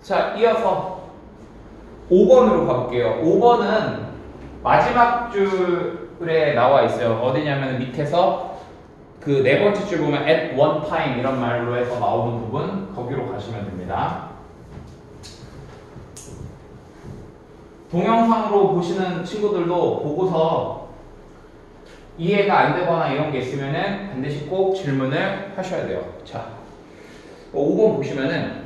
자, 이어서 5번으로 가볼게요. 5번은 마지막 줄에 나와 있어요. 어디냐면 밑에서 그 네 번째 줄 보면 at one time 이런 말로 해서 나오는 부분 거기로 가시면 됩니다. 동영상으로 보시는 친구들도 보고서 이해가 안 되거나 이런 게 있으면은 반드시 꼭 질문을 하셔야 돼요. 자, 5번 보시면은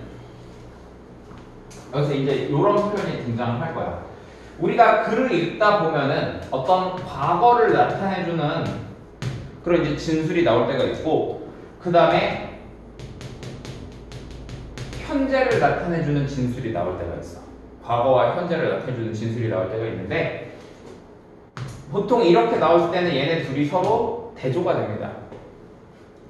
여기서 이제 이런 표현이 등장할 거야. 우리가 글을 읽다 보면은 어떤 과거를 나타내주는 그런 이제 진술이 나올 때가 있고, 그 다음에 현재를 나타내주는 진술이 나올 때가 있어. 과거와 현재를 나타내주는 진술이 나올 때가 있는데, 보통 이렇게 나올 때는 얘네 둘이 서로 대조가 됩니다.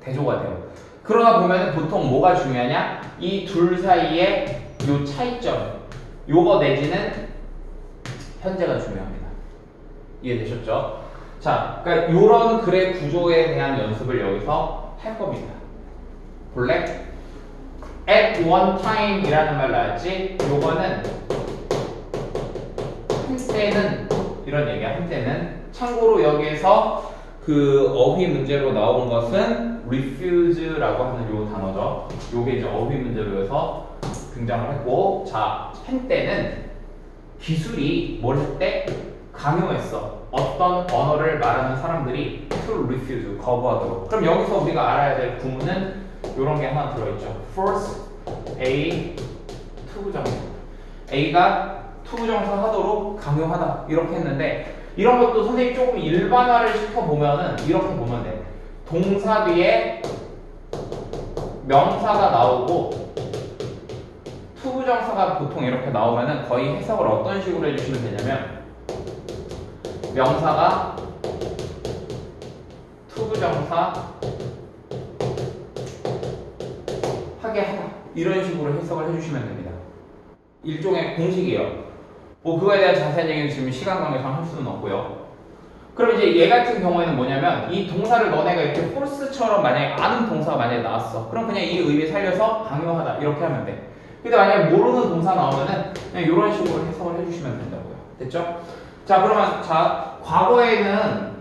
대조가 돼요. 그러다 보면 보통 뭐가 중요하냐? 이 둘 사이의 요 차이점, 요거 내지는 현재가 중요합니다. 이해되셨죠? 자, 그러니까 요런 글의 구조에 대한 연습을 여기서 할 겁니다. 볼래? at one time 이라는 말 나왔지? 요거는 한때는 이런 얘기야. 한때는 참고로 여기에서 그 어휘 문제로 나온 것은 refuse라고 하는 요 단어죠. 요게 이제 어휘 문제로 해서 등장을 했고, 자, 한때는 기술이 뭘 했대? 강요했어. 어떤 언어를 말하는 사람들이 to refuse, 거부하도록. 그럼 여기서 우리가 알아야 될 구문은 이런 게 하나 들어있죠. force A 투부정사. A가 투부정사 하도록 강요하다. 이렇게 했는데, 이런 것도 선생님이 조금 일반화를 시켜보면은 이렇게 보면 돼. 동사 뒤에 명사가 나오고 투부정사가 보통 이렇게 나오면은 거의 해석을 어떤 식으로 해주시면 되냐면, 명사가 투부정사 하게 하다 이런 식으로 해석을 해주시면 됩니다. 일종의 공식이에요. 뭐 그거에 대한 자세한 얘기는 지금 시간 관계상 할 수는 없고요. 그럼 이제 얘 같은 경우에는 뭐냐면, 이 동사를 너네가 이렇게 force처럼 만약에 아는 동사가 만약에 나왔어. 그럼 그냥 이 의미 살려서 강요하다 이렇게 하면 돼. 근데 만약에 모르는 동사 나오면은 그냥 이런 식으로 해석을 해주시면 된다고요. 됐죠? 자, 그러면 자, 과거에는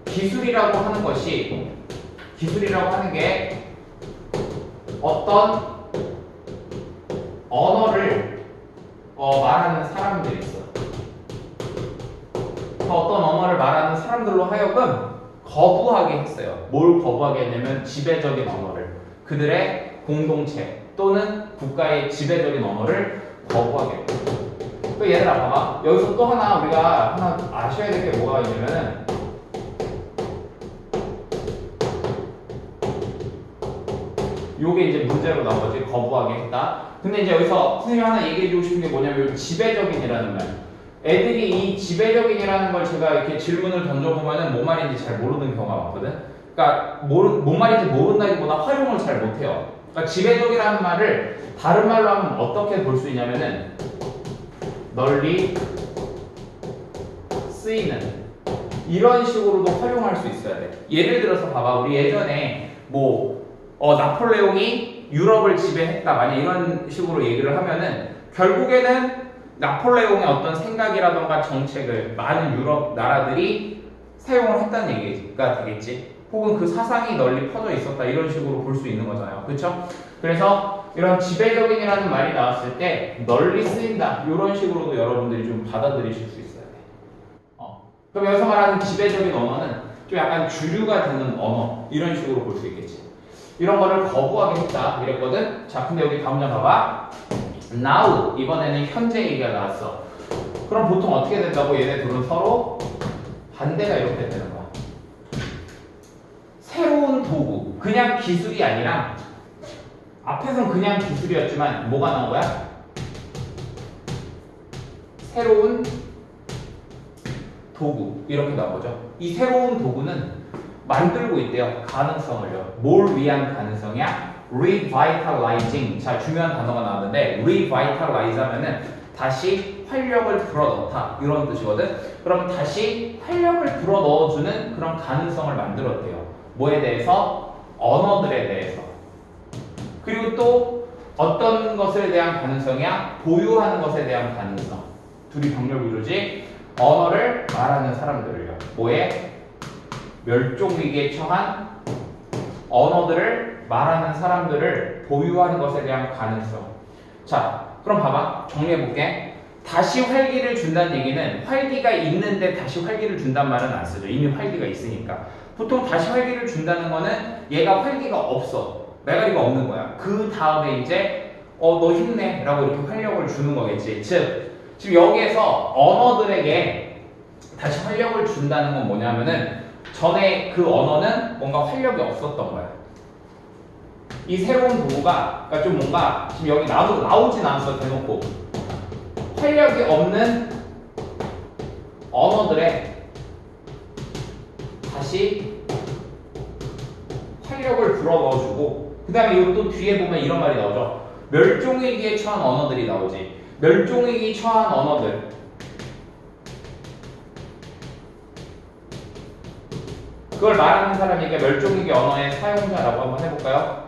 기술이라고 하는 것이, 기술이라고 하는 게 어떤 언어를 말하는 사람들이 있어. 어떤 언어를 말하는 사람들로 하여금 거부하게 했어요. 뭘 거부하게 했냐면 지배적인 언어를, 그들의 공동체 또는 국가의 지배적인 언어를 거부하게 했고. 또 얘들아 봐봐. 여기서 또 하나 우리가 하나 아셔야 될 게 뭐가 있냐면은, 요게 이제 문제로 나온 거지. 거부하게 했다. 근데 이제 여기서 선생님이 하나 얘기해주고 싶은 게 뭐냐면, 지배적인이라는 말. 애들이 이 지배적인이라는 걸 제가 이렇게 질문을 던져보면은 뭔 말인지 잘 모르는 경우가 많거든. 그러니까 뭔 말인지 모른다기보다 활용을 잘 못해요. 그러니까 지배적이라는 말을 다른 말로 하면 어떻게 볼 수 있냐면은, 널리 쓰이는 이런 식으로도 활용할 수 있어야 돼. 예를 들어서 봐봐. 우리 예전에 뭐 나폴레옹이 유럽을 지배했다, 만약 이런 식으로 얘기를 하면은 결국에는 나폴레옹의 어떤 생각이라던가 정책을 많은 유럽 나라들이 사용을 했다는 얘기가 되겠지. 혹은 그 사상이 널리 퍼져 있었다, 이런 식으로 볼 수 있는 거잖아요. 그렇죠? 그래서 이런 지배적인이라는 말이 나왔을 때 널리 쓰인다, 이런 식으로도 여러분들이 좀 받아들이실 수 있어야 돼. 그럼 여기서 말하는 지배적인 언어는 좀 약간 주류가 되는 언어, 이런 식으로 볼 수 있겠지. 이런 거를 거부하게 했다 이랬거든. 자, 근데 여기 다음 장 봐봐. now, 이번에는 현재 얘기가 나왔어. 그럼 보통 어떻게 된다고? 얘네 둘은 서로 반대가 이렇게 되는 거야. 새로운 도구, 그냥 기술이 아니라, 앞에선 그냥 기술이었지만 뭐가 나온 거야? 새로운 도구, 이렇게 나온 거죠. 이 새로운 도구는 만들고 있대요. 가능성을요. 뭘 위한 가능성이야? revitalizing. 자, 중요한 단어가 나왔는데, revitalize 하면은 다시 활력을 불어넣다, 이런 뜻이거든. 그럼 다시 활력을 불어넣어주는 그런 가능성을 만들었대요. 뭐에 대해서? 언어들에 대해서. 그리고 또 어떤 것에 대한 가능성이야? 보유하는 것에 대한 가능성. 둘이 병렬 구조지. 언어를 말하는 사람들을요. 뭐에? 멸종위기에 처한 언어들을 말하는 사람들을 보유하는 것에 대한 가능성. 자, 그럼 봐봐. 정리해볼게. 다시 활기를 준다는 얘기는 활기가 있는데 다시 활기를 준단 말은 안 쓰죠. 이미 활기가 있으니까. 보통 다시 활기를 준다는 거는 얘가 활기가 없어. 메가리가 없는 거야. 그 다음에 이제 너 힘내 라고 이렇게 활력을 주는 거겠지. 즉 지금 여기에서 언어들에게 다시 활력을 준다는 건 뭐냐면은 전에 그 언어는 뭔가 활력이 없었던 거야. 이 새로운 도구가 그러니까 좀 뭔가 지금 여기 나오진 않았어. 대놓고 활력이 없는 언어들에 다시 활력을 불어넣어주고 그 다음에 이것도 뒤에 보면 이런 말이 나오죠. 멸종위기에 처한 언어들이 나오지. 멸종위기 처한 언어들. 그걸 말하는 사람이 멸종위기 언어의 사용자라고 한번 해볼까요?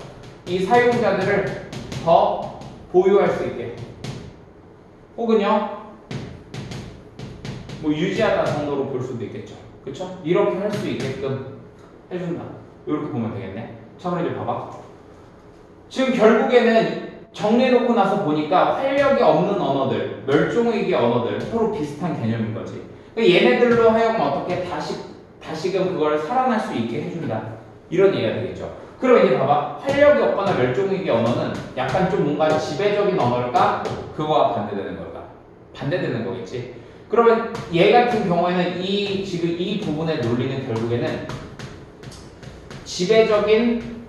이 사용자들을 더 보유할 수 있게 혹은요 뭐 유지하다 정도로 볼 수도 있겠죠. 그쵸? 이렇게 할 수 있게끔 해준다. 이렇게 보면 되겠네. 자, 그럼 이제 봐봐. 지금 결국에는 정리해놓고 나서 보니까 활력이 없는 언어들, 멸종위기 언어들 서로 비슷한 개념인 거지. 그러니까 얘네들로 하여금 어떻게 다시금 그걸 살아날 수 있게 해준다. 이런 얘기가 되겠죠. 그럼 이제 봐봐. 활력이 없거나 멸종위기 언어는 약간 좀 뭔가 지배적인 언어일까? 그거와 반대되는 걸까? 반대되는 거겠지. 그러면 얘 같은 경우에는 지금 이 부분의 논리는 결국에는 지배적인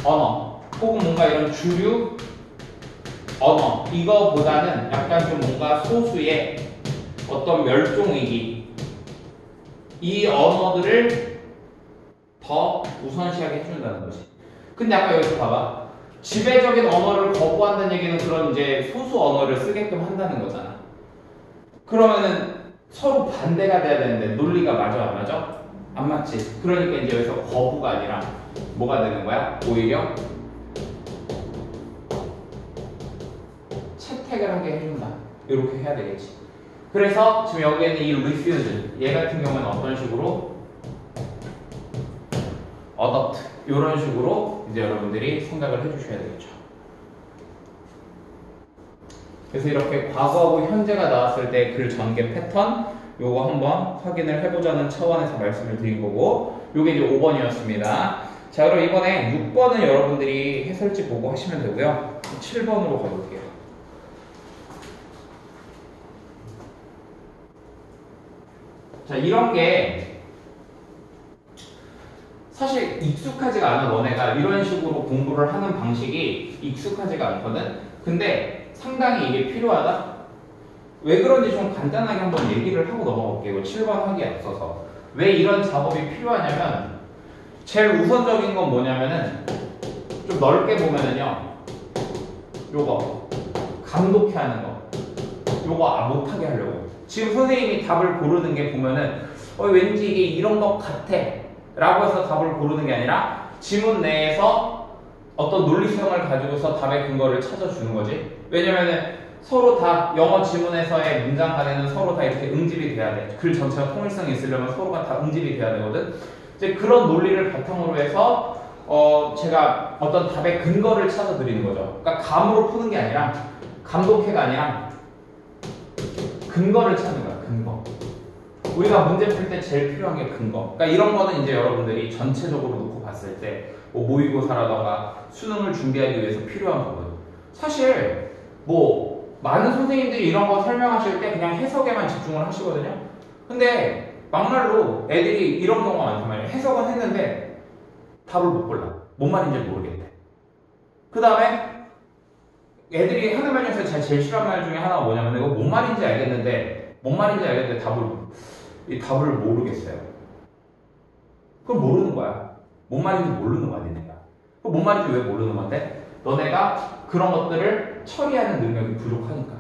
언어 혹은 뭔가 이런 주류 언어 이거보다는 약간 좀 뭔가 소수의 어떤 멸종위기 이 언어들을 더 우선시하게 해준다는 거지. 근데 아까 여기서 봐봐. 지배적인 언어를 거부한다는 얘기는 그런 이제 소수 언어를 쓰게끔 한다는 거잖아. 그러면은 서로 반대가 돼야 되는데 논리가 맞아 안 맞아? 안 맞지. 그러니까 이제 여기서 거부가 아니라 뭐가 되는 거야? 오히려 채택을 하게 해준다. 이렇게 해야 되겠지. 그래서 지금 여기에는 이 refuse 얘 같은 경우는 어떤 식으로 adopt 이런 식으로 이제 여러분들이 생각을 해주셔야 되겠죠. 그래서 이렇게 과거하고 현재가 나왔을 때 글 전개 패턴 요거 한번 확인을 해보자는 차원에서 말씀을 드린 거고 요게 이제 5번이었습니다. 자, 그럼 이번에 6번은 여러분들이 해설지 보고 하시면 되고요. 7번으로 가볼게요. 자, 이런 게 사실 익숙하지가 않아. 너네가 이런 식으로 공부를 하는 방식이 익숙하지가 않거든. 근데 상당히 이게 필요하다. 왜 그런지 좀 간단하게 한번 얘기를 하고 넘어갈게요. 7번 하기에 앞서서 왜 이런 작업이 필요하냐면 제일 우선적인 건 뭐냐면은 좀 넓게 보면은요 요거 감독해 하는 거 요거 못하게 하려고. 지금 선생님이 답을 고르는 게 보면은 왠지 이게 이런 것 같아 라고 해서 답을 고르는 게 아니라 지문 내에서 어떤 논리 수용을 가지고서 답의 근거를 찾아주는 거지. 왜냐면은 서로 다 영어 지문에서의 문장 간에는 서로 다 이렇게 응집이 돼야 돼. 글 전체가 통일성이 있으려면 서로가 다 응집이 돼야 되거든. 이제 그런 논리를 바탕으로 해서 제가 어떤 답의 근거를 찾아드리는 거죠. 그러니까 감으로 푸는 게 아니라 감독해가 아니라 근거를 찾는 거야. 근거. 우리가 문제 풀 때 제일 필요한 게 근거. 그러니까 이런 거는 이제 여러분들이 전체적으로 놓고 봤을 때 뭐 모의고사라던가 수능을 준비하기 위해서 필요한 부분. 사실 뭐 많은 선생님들이 이런 거 설명하실 때 그냥 해석에만 집중을 하시거든요. 근데 막말로 애들이 이런 경우가 많단 말이에요. 해석은 했는데 답을 못 골라. 뭔 말인지 모르겠대. 그 다음에 애들이 하는 말 중에서 제일 싫어하는 말 중에 하나가 뭐냐면 이거 뭔 말인지 알겠는데 답을 모르겠어요. 그럼 모르는 거야. 뭔 말인지 모르는 거 아니야. 그럼 뭔 말인지 왜 모르는 건데? 너네가 그런 것들을 처리하는 능력이 부족하니까.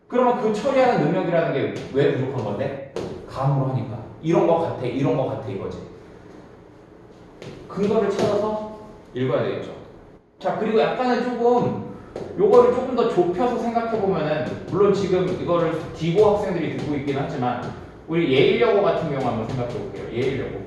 그러면 그 처리하는 능력이라는 게 왜 부족한 건데? 감으로 하니까. 이런 거 같아 이거지. 근거를 찾아서 읽어야 되겠죠. 자, 그리고 약간은 요거를 조금 더 좁혀서 생각해보면은, 물론 지금 이거를 디고 학생들이 듣고 있긴 하지만, 우리 예일여고 같은 경우 한번 생각해볼게요. 예일여고.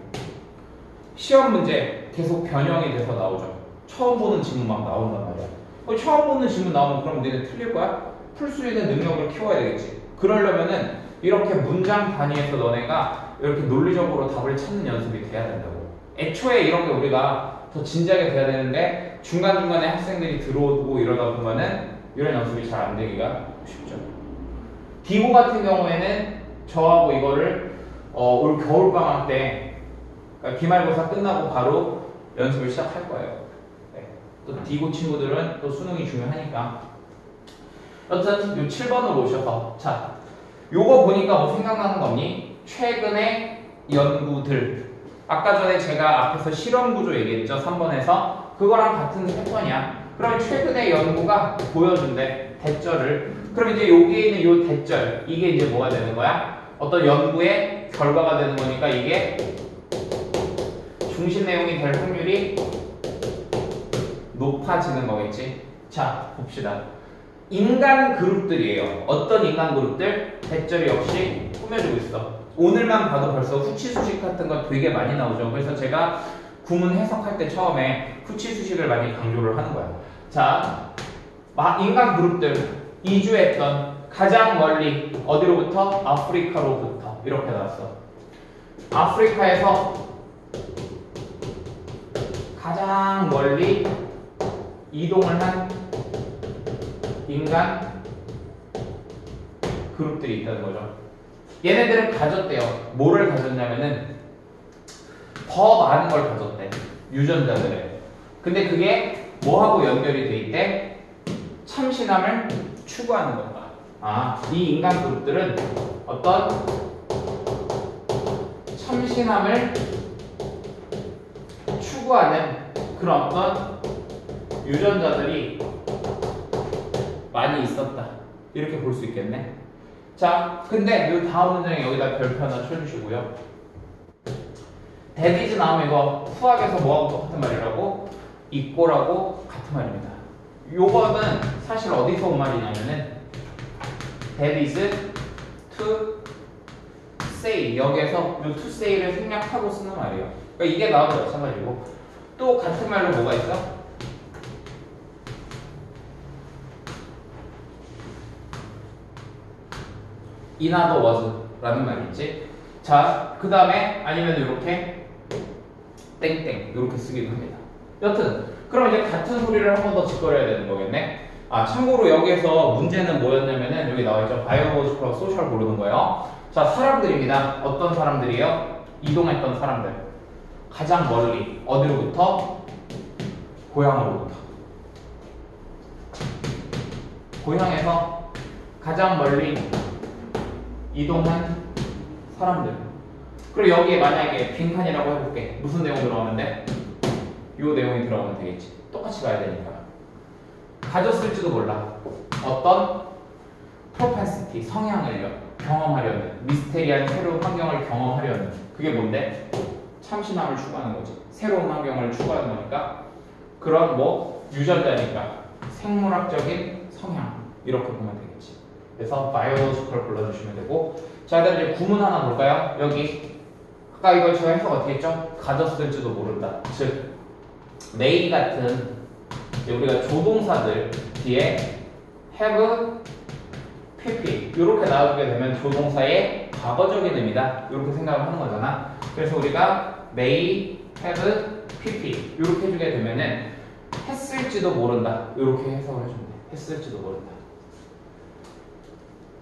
시험 문제 계속 변형이 돼서 나오죠. 처음 보는 지문 막 나온단 말이야. 처음 보는 지문 나오면 그럼 너네 틀릴 거야? 풀 수 있는 능력을 키워야 되겠지. 그러려면은 이렇게 문장 단위에서 너네가 이렇게 논리적으로 답을 찾는 연습이 돼야 된다고. 애초에 이런 게 우리가 더 진지하게 돼야 되는데 중간중간에 학생들이 들어오고 이러다 보면은 이런 연습이 잘 안 되기가 쉽죠. 디고 같은 경우에는 저하고 이거를 올 겨울방학 때 그러니까 기말고사 끝나고 바로 연습을 시작할 거예요. 네. 또 디고 친구들은 또 수능이 중요하니까. 여튼 요 7번으로 오셔서 자, 요거 보니까 뭐 생각나는 거 없니? 최근의 연구들. 아까 전에 제가 앞에서 실험 구조 얘기했죠. 3번에서. 그거랑 같은 패턴이야. 그러면 최근의 연구가 보여준대. 대절을. 그럼 이제 여기에 있는 요 대절. 이게 이제 뭐가 되는 거야? 어떤 연구의 결과가 되는 거니까 이게 중심 내용이 될 확률이 높아지는 거겠지. 자, 봅시다. 인간 그룹들이에요. 어떤 인간 그룹들? 대절이 역시 꾸며주고 있어. 오늘만 봐도 벌써 후치수식 같은 거 되게 많이 나오죠. 그래서 제가 구문 해석할 때 처음에 후치수식을 많이 강조를 하는 거야. 자, 인간 그룹들 이주했던 가장 멀리 어디로부터? 아프리카로부터 이렇게 나왔어. 아프리카에서 가장 멀리 이동을 한 인간 그룹들이 있다는 거죠. 얘네들은 가졌대요. 뭐를 가졌냐면은 더 많은 걸 가졌대. 유전자들을. 근데 그게 뭐하고 연결이 돼 있대? 참신함을 추구하는 건가. 아, 이 인간 그룹들은 어떤 참신함을 추구하는 그런 어떤 유전자들이 많이 있었다. 이렇게 볼 수 있겠네. 자, 근데 이 다음 문장에 여기다 별표 하나 쳐주시고요. that is 나오면 이거 수학에서 뭐하고 똑같은 말이라고? equal하고 같은 말입니다. 요거는 사실 어디서 온 말이냐면은 that is to say 여기에서 요 to say를 생략하고 쓰는 말이에요. 그러니까 이게 나와도 마찬가지고 또 같은 말로 뭐가 있어? in other words 라는 말이 있지. 자, 그 다음에 아니면 이렇게 땡땡 이렇게 쓰기도 합니다. 여튼 그럼 이제 같은 소리를 한 번 더 짓거려야 되는 거겠네. 아, 참고로 여기에서 문제는 뭐였냐면은 여기 나와있죠. 바이오로지컬 소셜 고르는 거예요. 자, 사람들입니다. 어떤 사람들이요? 이동했던 사람들. 가장 멀리 어디로부터? 고향으로부터. 고향에서 가장 멀리 이동한 사람들. 그리고 여기에 만약에 빈칸이라고 해볼게. 무슨 내용 들어가면 돼? 요 내용이 들어가면 되겠지. 똑같이 가야 되니까. 가졌을지도 몰라. 어떤 propensity, 성향을요. 경험하려는, 미스테리한 새로운 환경을 경험하려는. 그게 뭔데? 참신함을 추구하는 거지. 새로운 환경을 추구하는 거니까. 그런 뭐 유전자니까 생물학적인 성향 이렇게 보면 되겠지. 그래서 바이오로지컬 불러주시면 되고. 자, 그다음 이제 구문 하나 볼까요? 여기 아까 이걸 제가 해석 어떻게 했죠? 가졌을지도 모른다. 즉 may 같은 이제 우리가 조동사들 뒤에 have, pp 이렇게 나오게 되면 조동사의 과거적인 의미다. 이렇게 생각을 하는 거잖아. 그래서 우리가 may, have, pp 이렇게 해주게 되면은 했을지도 모른다. 이렇게 해석을 해주면 돼. 했을지도 모른다.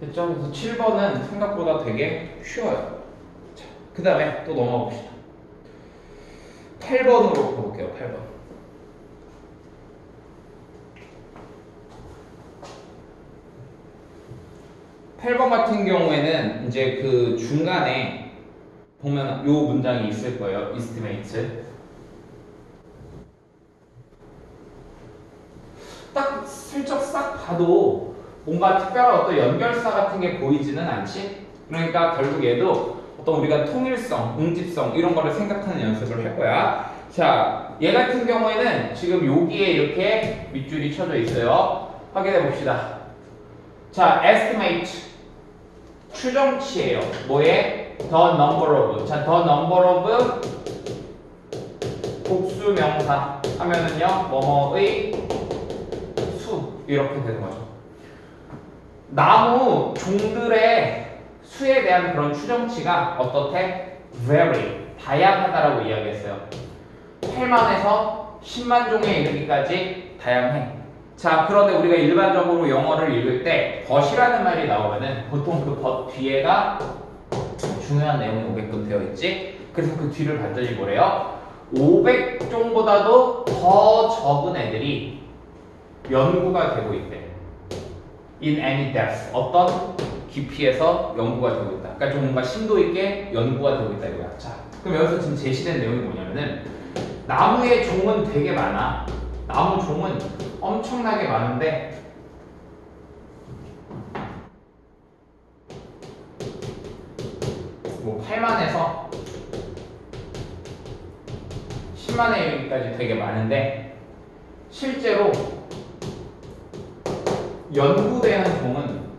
됐죠? 그래서 7번은 생각보다 되게 쉬워요. 자, 그 다음에 또 넘어가 봅시다. 8번으로 가볼게요. 8번. 8번 같은 경우에는 이제 그 중간에 보면 요 문장이 있을 거예요. estimates. 딱 슬쩍 싹 봐도 뭔가 특별한 어떤 연결사 같은 게 보이지는 않지? 그러니까 결국 얘도 어떤 우리가 통일성, 응집성 이런 거를 생각하는 연습을 할 거야. 자, 얘 같은 경우에는 지금 여기에 이렇게 밑줄이 쳐져 있어요. 확인해 봅시다. 자, estimate 추정치예요. 뭐에? the number of. 자, the number of 복수 명사 하면은요, 뭐뭐의 수 이렇게 되는 거죠. 나무 종들의 수에 대한 그런 추정치가 어떻대? very 다양하다라고 이야기했어요. 8만에서 10만 종에 이르기까지 다양해. 자, 그런데 우리가 일반적으로 영어를 읽을 때 but이라는 말이 나오면은 보통 그 but 뒤에가 중요한 내용이 오게끔 되어 있지. 그래서 그 뒤를 봤더니 뭐래요? 500종보다도 더 적은 애들이 연구가 되고 있대. in any depth. 어떤 깊이에서 연구가 되고 있다. 그러니까 좀 뭔가 심도 있게 연구가 되고 있다 이거야. 자, 그럼 여기서 지금 제시된 내용이 뭐냐면은 나무의 종은 되게 많아. 나무 종은 엄청나게 많은데 뭐 8만에서 10만에 이르기까지 되게 많은데 실제로 연구되는 종은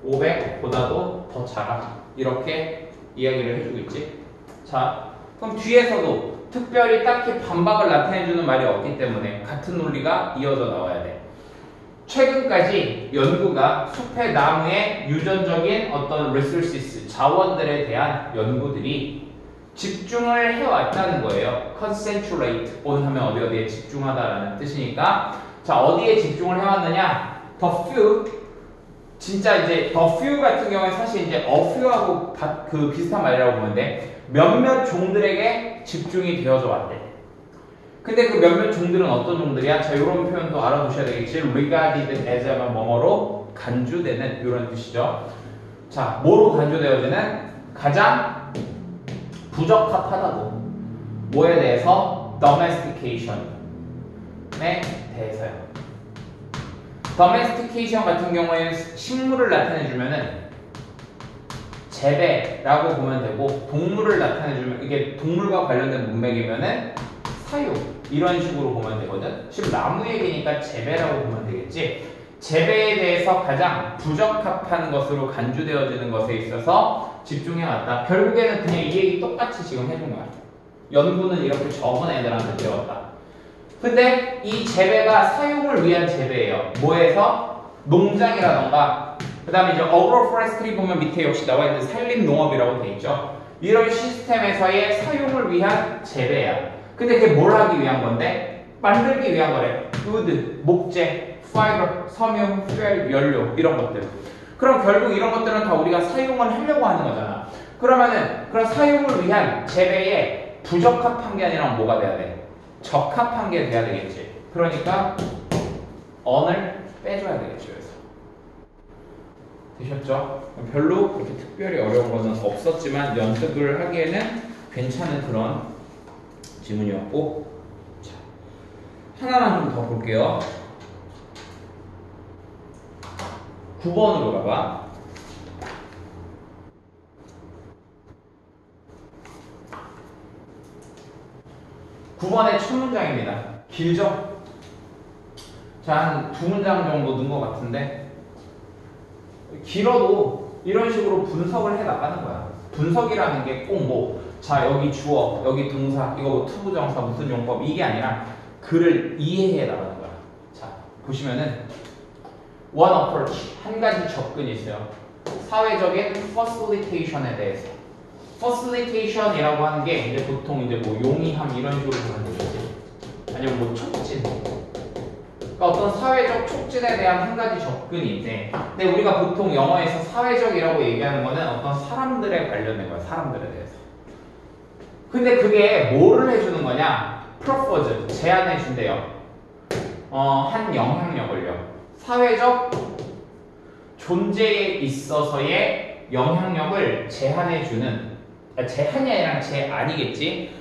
500보다도 더 작아. 이렇게 이야기를 해주고 있지. 자, 그럼 뒤에서도 특별히 딱히 반박을 나타내주는 말이 없기 때문에 같은 논리가 이어져 나와야 돼. 최근까지 연구가 숲의 나무의 유전적인 어떤 resources, 자원들에 대한 연구들이 집중을 해왔다는 거예요. concentrate on 하면 어디에 집중하다라는 뜻이니까. 자, 어디에 집중을 해왔느냐? the few. 진짜 이제 the few 같은 경우에 사실 이제 a few하고 그 비슷한 말이라고 보면 돼. 몇몇 종들에게 집중이 되어져 왔대. 근데 그 몇몇 종들은 어떤 종들이야? 자, 이런 표현도 알아두셔야 되겠지. regarded as 하면 뭐뭐로 간주되는 이런 뜻이죠. 자, 뭐로 간주되어지는? 가장 부적합하다고. 뭐에 대해서? domestication에 대해서요. domestication 같은 경우에는 식물을 나타내주면은 재배라고 보면 되고, 동물을 나타내주면 이게 동물과 관련된 문맥이면은 사육 이런 식으로 보면 되거든. 지금 나무 얘기니까 재배라고 보면 되겠지. 재배에 대해서 가장 부적합한 것으로 간주되어지는 것에 있어서 집중해왔다. 결국에는 그냥 이 얘기 똑같이 지금 해준 거야. 연구는 이렇게 적은 애들한테 배웠다. 근데 이 재배가 사육을 위한 재배예요. 뭐에서? 농장이라던가, 그 다음에 이제 agroforestry 보면 밑에 역시 나와 있는 산림농업이라고 돼 있죠. 이런 시스템에서의 사용을 위한 재배야. 근데 그게 뭘 하기 위한 건데? 만들기 위한 거래. wood, 목재, fiber, 섬유, fuel, 연료 이런 것들. 그럼 결국 이런 것들은 다 우리가 사용을 하려고 하는 거잖아. 그러면은 그런 사용을 위한 재배에 부적합한 게 아니라 뭐가 돼야 돼? 적합한 게 돼야 되겠지. 그러니까 on을 빼줘야 되겠죠. 그래서 되셨죠? 별로 그렇게 특별히 어려운 거는 없었지만 연습을 하기에는 괜찮은 그런 지문이었고, 자, 하나만 좀 더 볼게요. 9번으로 가봐. 9번의 첫 문장입니다. 길죠? 자, 한 2문장 정도 넣은 것 같은데, 길어도 이런 식으로 분석을 해 나가는 거야. 분석이라는 게 꼭 뭐, 자, 여기 주어, 여기 동사, 이거 뭐 투부정사, 무슨 용법, 이게 아니라 글을 이해해 나가는 거야. 자, 보시면은 one approach, 한 가지 접근이 있어요. 사회적인 facilitation에 대해서. facilitation이라고 하는 게 이제 보통 이제 뭐 용이함 이런 식으로 보면 되겠지. 아니면 뭐 촉진. 그러니까 어떤 사회적 촉진에 대한 한 가지 접근이 있대. 근데 우리가 보통 영어에서 사회적이라고 얘기하는 거는 어떤 사람들에 관련된 거야. 사람들에 대해서. 근데 그게 뭐를 해주는 거냐? propose, 제안해 준대요. 한 영향력을요. 사회적 존재에 있어서의 영향력을 제한해주는, 제한이 아니라 제안이겠지.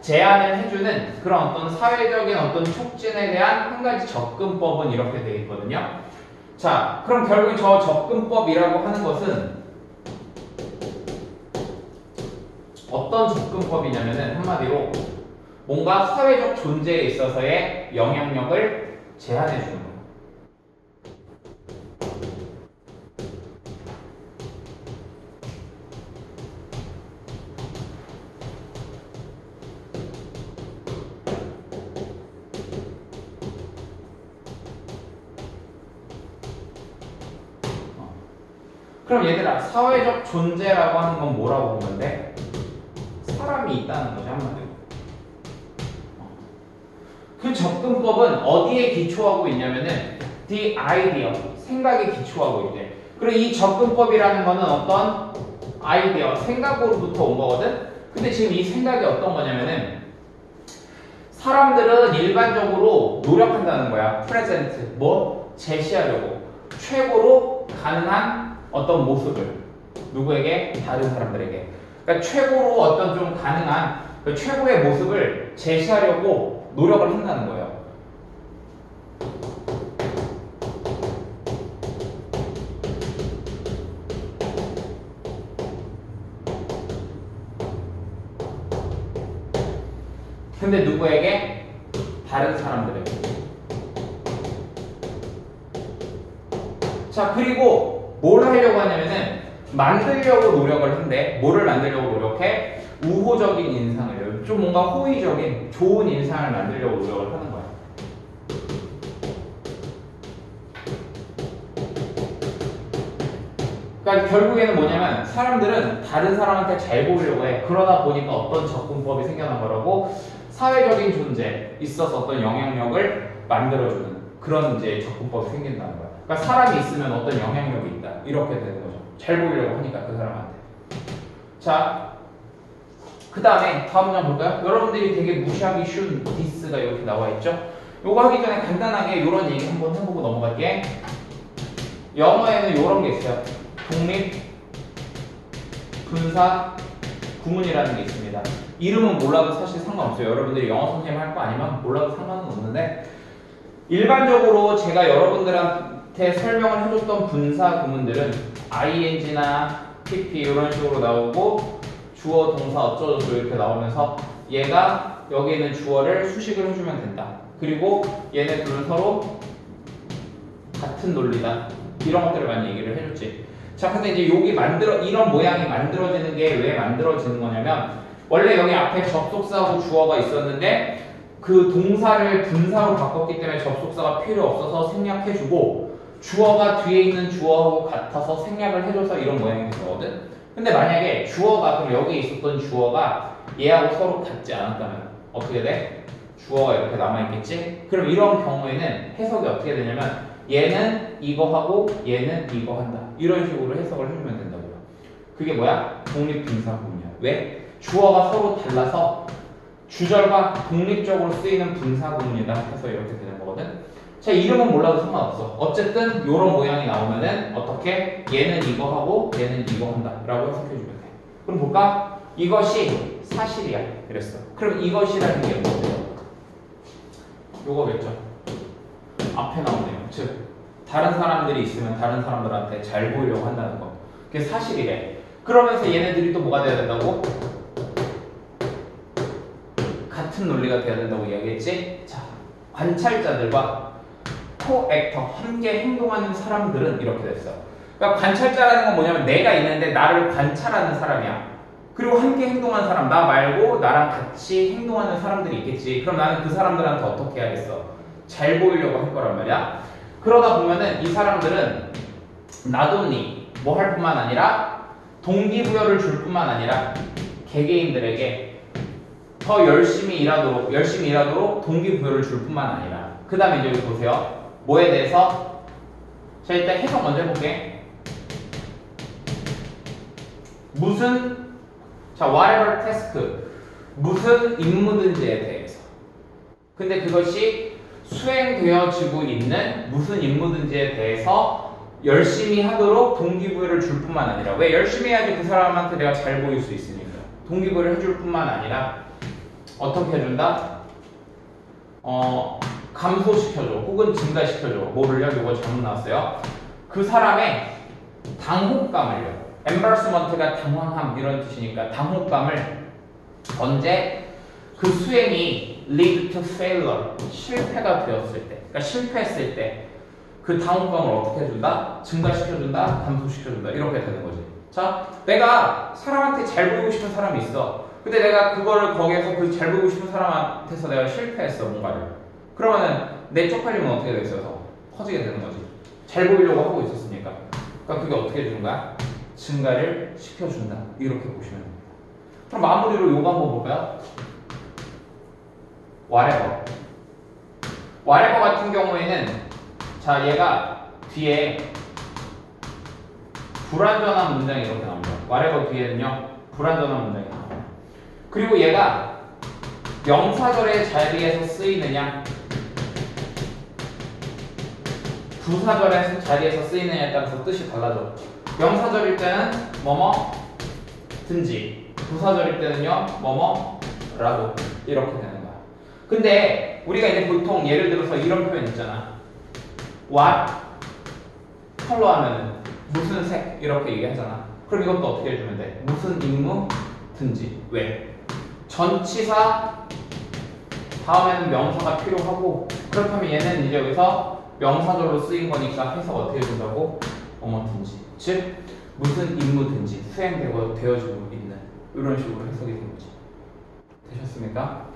제안을 해주는 그런 어떤 사회적인 어떤 촉진에 대한 한 가지 접근법은 이렇게 되어 있거든요. 자, 그럼 결국 저 접근법이라고 하는 것은 어떤 접근법이냐면은 한마디로 뭔가 사회적 존재에 있어서의 영향력을 제한해 주는 거예요. 그럼 얘들아, 사회적 존재라고 하는 건 뭐라고 보면 돼? 사람이 있다는 거죠, 한마디로. 그 접근법은 어디에 기초하고 있냐면은 the idea, 생각에 기초하고 있대. 그리고 이 접근법이라는 거는 어떤 아이디어, 생각으로부터 온 거거든? 근데 지금 이 생각이 어떤 거냐면은 사람들은 일반적으로 노력한다는 거야. 프레젠트, 뭐? 제시하려고. 최고로 가능한 어떤 모습을 누구에게? 다른 사람들에게. 그러니까 최고로 어떤 좀 가능한 그 최고의 모습을 제시하려고 노력을 한다는 거예요. 근데 누구에게? 다른 사람들에게. 자, 그리고 뭘 하려고 하냐면은 만들려고 노력을 한대. 뭐를 만들려고 노력해? 우호적인 인상을, 좀 뭔가 호의적인 좋은 인상을 만들려고 노력을 하는 거야. 그러니까 결국에는 뭐냐면 사람들은 다른 사람한테 잘 보이려고 해. 그러다 보니까 어떤 접근법이 생겨난 거라고? 사회적인 존재, 있어서 어떤 영향력을 만들어주는 그런 이제 접근법이 생긴다는 거야. 그러니까 사람이 있으면 어떤 영향력이 있다. 이렇게 되는 거죠. 잘 보이려고 하니까 그 사람한테. 자, 그 다음에 다음 문장 볼까요? 여러분들이 되게 무시하기 쉬운 디스가 이렇게 나와 있죠? 요거 하기 전에 간단하게 이런 얘기 한번 해보고 넘어갈게. 영어에는 이런 게 있어요. 독립, 분사, 구문이라는 게 있습니다. 이름은 몰라도 사실 상관없어요. 여러분들이 영어 선생님 할 거 아니면 몰라도 상관은 없는데 일반적으로 제가 여러분들한테 설명을 해줬던 분사 구문들은 ing나 pp 이런 식으로 나오고 주어, 동사 어쩌고저쩌고 이렇게 나오면서 얘가 여기 있는 주어를 수식을 해주면 된다. 그리고 얘네 둘은 서로 같은 논리다. 이런 것들을 많이 얘기를 해줬지. 자, 근데 이제 여기 이런 모양이 만들어지는 게 왜 만들어지는 거냐면 원래 여기 앞에 접속사하고 주어가 있었는데 그 동사를 분사로 바꿨기 때문에 접속사가 필요 없어서 생략해주고 주어가 뒤에 있는 주어하고 같아서 생략을 해줘서 이런 모양이 된 거거든. 근데 만약에 주어가 그럼 여기 있었던 주어가 얘하고 서로 같지 않았다면 어떻게 돼? 주어가 이렇게 남아있겠지? 그럼 이런 경우에는 해석이 어떻게 되냐면 얘는 이거 하고 얘는 이거 한다. 이런 식으로 해석을 해주면 된다고요. 그게 뭐야? 독립분사구문이야. 왜? 주어가 서로 달라서 주절과 독립적으로 쓰이는 분사구문이다 해서 이렇게 되는 거거든. 자, 이름은 몰라도 상관없어. 어쨌든 이런 모양이 나오면은 어떻게? 얘는 이거 하고 얘는 이거 한다 라고 해석해주면 돼. 그럼 볼까? 이것이 사실이야 이랬어. 그럼 이것이라는 게 뭐예요? 요거겠죠. 앞에 나오네요. 즉 다른 사람들이 있으면 다른 사람들한테 잘 보이려고 한다는 거. 그게 사실이래. 그러면서 얘네들이 또 뭐가 돼야 된다고? 같은 논리가 돼야 된다고 이야기했지? 자, 관찰자들과 코액터, 함께 행동하는 사람들은 이렇게 됐어. 그러니까 관찰자라는 건 뭐냐면 내가 있는데 나를 관찰하는 사람이야. 그리고 함께 행동하는 사람, 나 말고 나랑 같이 행동하는 사람들이 있겠지. 그럼 나는 그 사람들한테 어떻게 해야겠어? 잘 보이려고 할 거란 말이야. 그러다 보면은 이 사람들은 나돈니 뭐 할 뿐만 아니라 동기부여를 줄 뿐만 아니라 개개인들에게 더 열심히 일하도록 동기부여를 줄 뿐만 아니라 그 다음에 이제 여기 보세요. 뭐에 대해서? 자, 일단 해석 먼저 해볼게. 무슨, 자, whatever task, 무슨 임무든지에 대해서. 근데 그것이 수행되어지고 있는 무슨 임무든지에 대해서 열심히 하도록 동기부여를 줄 뿐만 아니라, 왜 열심히 해야지 그 사람한테 내가 잘 보일 수 있으니까 동기부여를 해줄 뿐만 아니라 어떻게 해준다? 감소시켜줘 혹은 증가시켜줘. 뭐를요? 이거 잘못 나왔어요. 그 사람의 당혹감을요. embarrassment가 당황함 이런 뜻이니까 당혹감을 언제 그 수행이 lead to failure 실패가 되었을 때, 그러니까 실패했을 때 그 당혹감을 어떻게 해준다? 증가시켜준다? 감소시켜준다? 이렇게 되는 거지. 자, 내가 사람한테 잘 보이고 싶은 사람이 있어. 근데 내가 그거를 거기에서 그 잘 보이고 싶은 사람한테서 내가 실패했어, 뭔가를. 그러면은 내 쪽팔림은 어떻게 돼 있어서 커지게 되는 거지. 잘 보이려고 하고 있었으니까. 그러니까 그게 어떻게 해주는 거야? 증가를 시켜준다. 이렇게 보시면 됩니다. 그럼 마무리로 요거 한번 볼까요? whatever. whatever 같은 경우에는 자, 얘가 뒤에 불완전한 문장이 이렇게 나옵니다. whatever 뒤에는요, 불완전한 문장이 나옵니다. 그리고 얘가 명사절의 자리에서 쓰이느냐, 부사절의 자리에서 쓰이느냐에 따라서 뜻이 달라져. 명사절일 때는 뭐뭐든지, 부사절일 때는요, 뭐뭐라도 이렇게 되는 거야. 근데 우리가 이제 보통 예를 들어서 이런 표현 있잖아. what 컬러 하면은 무슨 색 이렇게 얘기하잖아. 그럼 이것도 어떻게 해주면 돼? 무슨 임무든지. 왜? 전치사 다음에는 명사가 필요하고, 그렇다면 얘는 이제 여기서 명사절로 쓰인 거니까 해석 어떻게 해준다고? 뭐뭐든지. 즉 무슨 임무든지 수행되고 되어지고 있는 이런 식으로 해석이 된 거지. 되셨습니까?